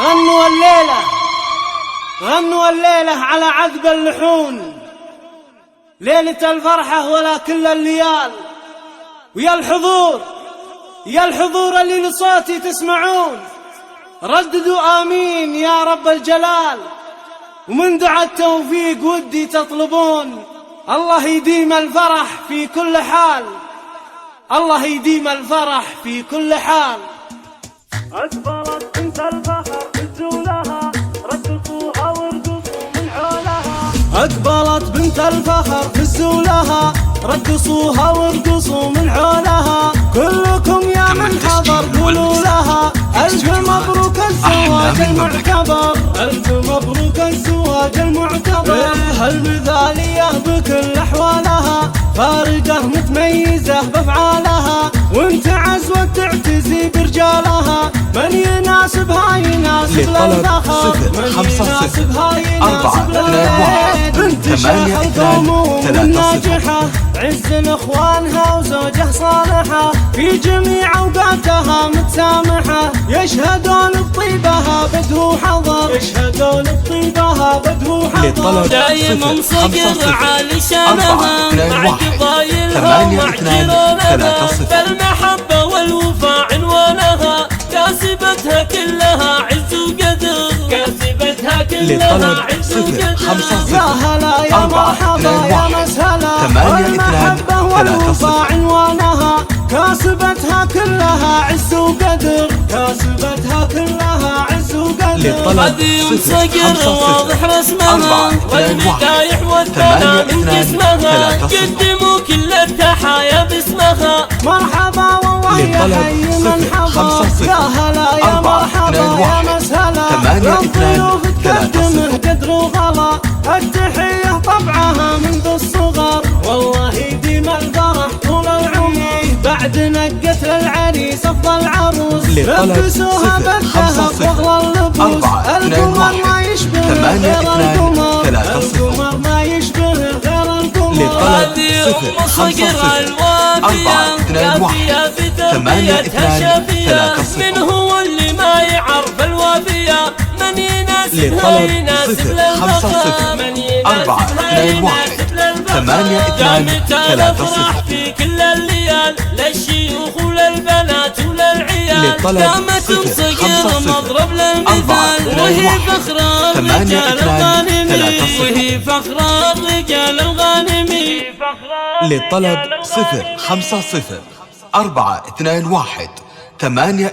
غنوا الليلة على عذب اللحون، ليلة الفرحة ولا كل الليال. ويا الحضور اللي لصوتي تسمعون، رددوا آمين يا رب الجلال. ومن دعاء التوفيق ودي تطلبون، الله يديم الفرح في كل حال، الله يديم الفرح في كل حال. أكبرت بنت الفخر بزولها، رقصوها وارقصوا من حولها. أقبلت بنت الفخر في الزولها، رقصوها وارقصوا من حولها. كلكم يا من حضر قولوا لها ألف مبروك الزواج المعتبر، ألف مبروك الزواج المعتبر. هالمثالية بكل أحوالها، فارقة متميزة بأفعالها، وانت عزوة تعتزي برجالها. من يناسبها يناسب للفخر، من يناسبها يناسب للبيت. بنت شيخ القوم الناجحة، عز لاخوانها وزوجه صالحة، في جميع اوقاتها متسامحة. يشهدون بطيبها بدو حضر، يشهدون بطيبها بدو حضر. دايما صقر عالي شانها، مع قبايلها ومع جيرانها، فالمحبة والوفاء عنوانها. كاسبتها كلها عز وقدر، كاسبتها كلها عز وقدر. يا هلا يا مرحبا يا مسهلا، المحبة والوفاء عنوانها. كاسبتها كلها عز وقدر، كاسبتها كلها عز وقدر. هذه صقر واضح رسمها، والمدايح والثناء من جسمها. قدموا كل التحايا باسمها، مرحبا والله يا حي من حضر. يا هلا يا مرحبا يا مسهلا، للضيوف تقدمه قدر وغلا. التحية طبعها منذ الصغر، والله يديم الفرح طول العمر. بعد نقت للعريس افضل عروس، لبسوها بالذهب واغلى اللبوس. القمر ما يشبه غير القمر، القمر ما يشبه غير القمر. هذه ام صقر الوافية، كافية في تربيتها شافية. من هو اللي ما يعرف الوافية؟ من يناسبها يناسب للفخر، من يناسبها يناسب للفخر. قامت الافراح في كل الليال، للشيوخ وللبنات وللعيال. قامت ام صقر مضرب للمثال، وهي فخر الرجال الغانمين، وهي فخر الرجال الغانمين. للطلب 050 421 82